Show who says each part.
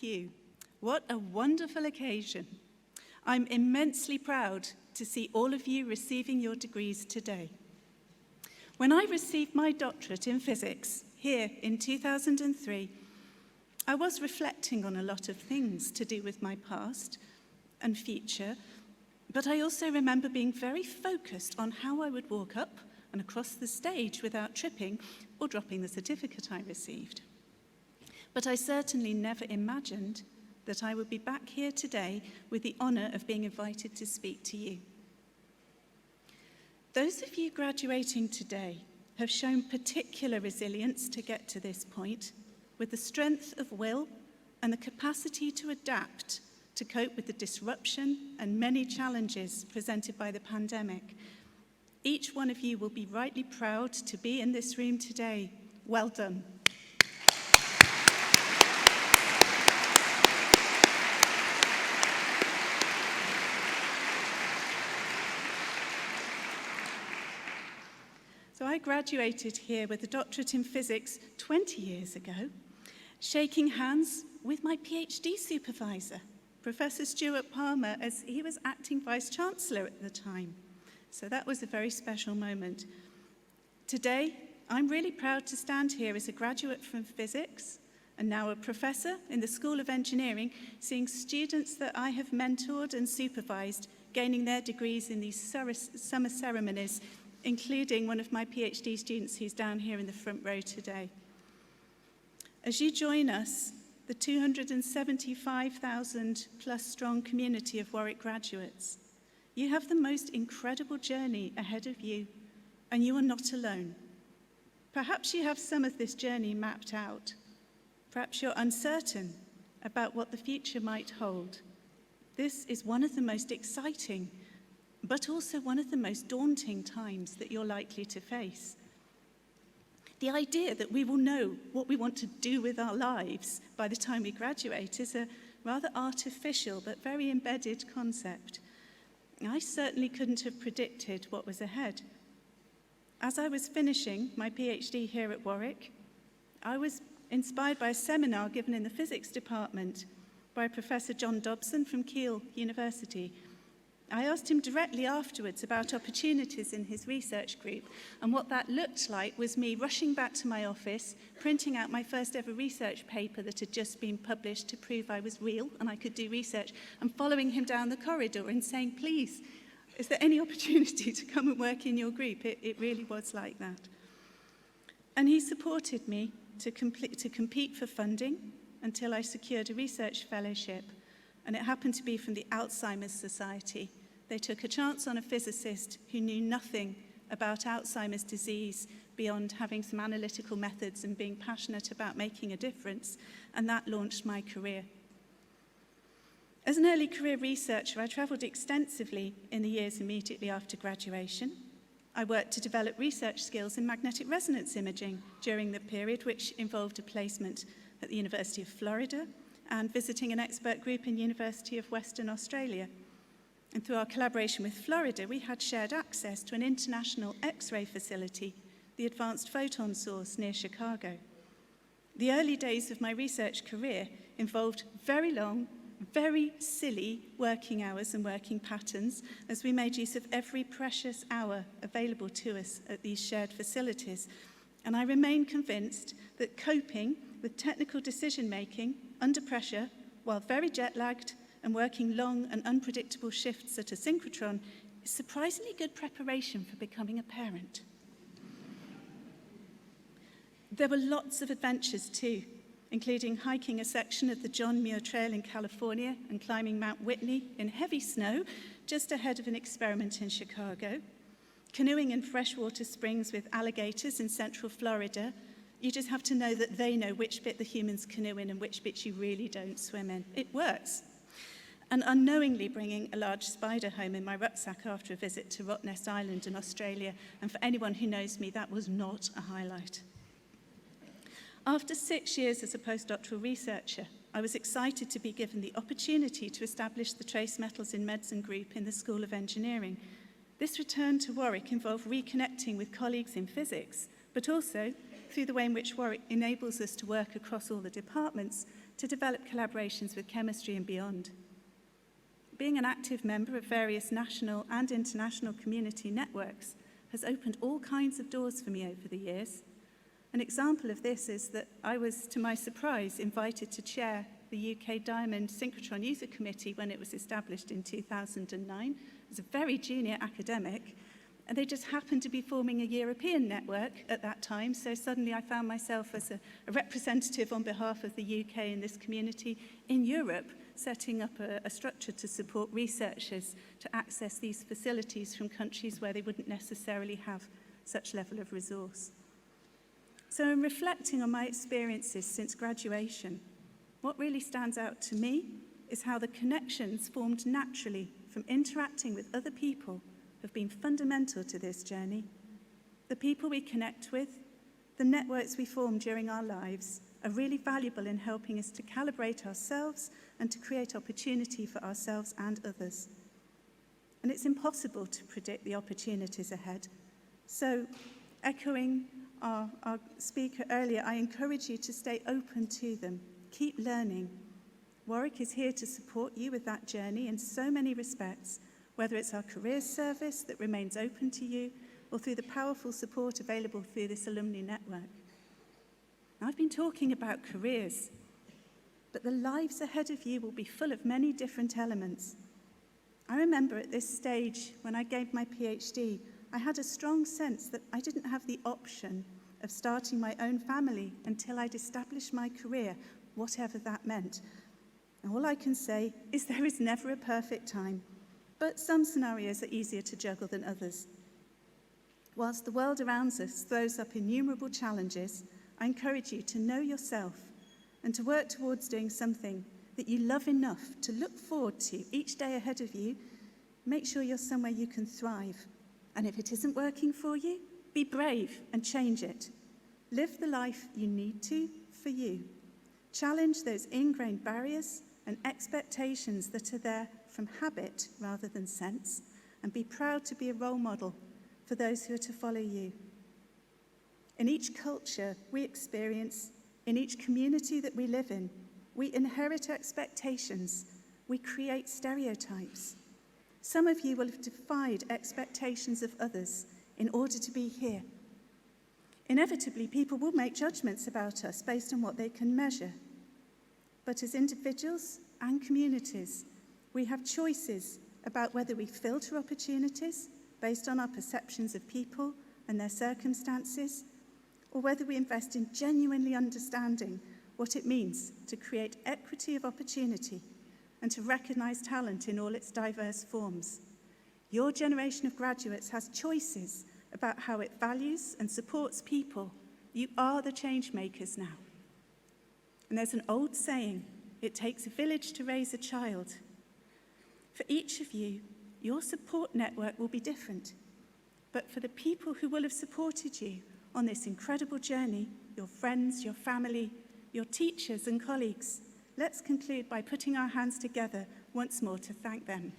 Speaker 1: you. What a wonderful occasion. I'm immensely proud to see all of you receiving your degrees today. When I received my doctorate in physics here in 2003, I was reflecting on a lot of things to do with my past and future, but I also remember being very focused on how I would walk up and across the stage without tripping or dropping the certificate I received. But I certainly never imagined that I would be back here today with the honour of being invited to speak to you. Those of you graduating today have shown particular resilience to get to this point, with the strength of will and the capacity to adapt to cope with the disruption and many challenges presented by the pandemic. Each one of you will be rightly proud to be in this room today. Well done. So I graduated here with a doctorate in physics 20 years ago, shaking hands with my PhD supervisor, Professor Stuart Palmer, as he was acting Vice-Chancellor at the time. So that was a very special moment. Today, I'm really proud to stand here as a graduate from physics and now a professor in the School of Engineering, seeing students that I have mentored and supervised gaining their degrees in these summer ceremonies, including one of my PhD students who's down here in the front row today. As you join us, the 275,000 plus strong community of Warwick graduates, you have the most incredible journey ahead of you, and you are not alone. Perhaps you have some of this journey mapped out. Perhaps you're uncertain about what the future might hold. This is one of the most exciting, but also one of the most daunting times that you're likely to face. The idea that we will know what we want to do with our lives by the time we graduate is a rather artificial but very embedded concept. I certainly couldn't have predicted what was ahead. As I was finishing my PhD here at Warwick, I was inspired by a seminar given in the physics department by Professor John Dobson from Keele University. I asked him directly afterwards about opportunities in his research group, and what that looked like was me rushing back to my office, printing out my first ever research paper that had just been published to prove I was real and I could do research, and following him down the corridor and saying, please, is there any opportunity to come and work in your group? It really was like that. And he supported me to compete for funding until I secured a research fellowship. And it happened to be from the Alzheimer's Society. They took a chance on a physicist who knew nothing about Alzheimer's disease beyond having some analytical methods and being passionate about making a difference, and that launched my career. As an early career researcher, I travelled extensively in the years immediately after graduation. I worked to develop research skills in magnetic resonance imaging during the period, which involved a placement at the University of Florida, and visiting an expert group in University of Western Australia. And through our collaboration with Florida, we had shared access to an international X-ray facility, the Advanced Photon Source near Chicago. The early days of my research career involved very long, very silly working hours and working patterns as we made use of every precious hour available to us at these shared facilities. And I remain convinced that coping with technical decision-making under pressure, while very jet-lagged and working long and unpredictable shifts at a synchrotron, is surprisingly good preparation for becoming a parent. There were lots of adventures too, including hiking a section of the John Muir Trail in California and climbing Mount Whitney in heavy snow just ahead of an experiment in Chicago, canoeing in freshwater springs with alligators in central Florida. You just have to know that they know which bit the humans canoe in and which bits you really don't swim in. It works. And unknowingly bringing a large spider home in my rucksack after a visit to Rottnest Island in Australia. And for anyone who knows me, that was not a highlight. After 6 years as a postdoctoral researcher, I was excited to be given the opportunity to establish the Trace Metals in Medicine group in the School of Engineering. This return to Warwick involved reconnecting with colleagues in physics, but also through the way in which Warwick enables us to work across all the departments, to develop collaborations with chemistry and beyond. Being an active member of various national and international community networks has opened all kinds of doors for me over the years. An example of this is that I was, to my surprise, invited to chair the UK Diamond Synchrotron User Committee when it was established in 2009 as a very junior academic, and they just happened to be forming a European network at that time, so suddenly I found myself as a representative on behalf of the UK in this community in Europe, setting up a structure to support researchers to access these facilities from countries where they wouldn't necessarily have such level of resource. So in reflecting on my experiences since graduation, what really stands out to me is how the connections formed naturally from interacting with other people have been fundamental to this journey. The people we connect with, the networks we form during our lives, are really valuable in helping us to calibrate ourselves and to create opportunity for ourselves and others. And it's impossible to predict the opportunities ahead. So, echoing our speaker earlier, I encourage you to stay open to them. Keep learning. Warwick is here to support you with that journey in so many respects, whether it's our careers service that remains open to you or through the powerful support available through this alumni network. Now, I've been talking about careers, but the lives ahead of you will be full of many different elements. I remember at this stage, when I gave my PhD, I had a strong sense that I didn't have the option of starting my own family until I'd established my career, whatever that meant. And all I can say is there is never a perfect time, but some scenarios are easier to juggle than others. Whilst the world around us throws up innumerable challenges, I encourage you to know yourself and to work towards doing something that you love enough to look forward to each day ahead of you. Make sure you're somewhere you can thrive. And if it isn't working for you, be brave and change it. Live the life you need to for you. Challenge those ingrained barriers and expectations that are there from habit rather than sense, and be proud to be a role model for those who are to follow you. In each culture we experience, in each community that we live in, we inherit expectations, we create stereotypes. Some of you will have defied expectations of others in order to be here. Inevitably, people will make judgments about us based on what they can measure. But as individuals and communities, we have choices about whether we filter opportunities based on our perceptions of people and their circumstances, or whether we invest in genuinely understanding what it means to create equity of opportunity and to recognise talent in all its diverse forms. Your generation of graduates has choices about how it values and supports people. You are the change makers now. And there's an old saying, it takes a village to raise a child. For each of you, your support network will be different. But for the people who will have supported you on this incredible journey, your friends, your family, your teachers and colleagues, let's conclude by putting our hands together once more to thank them.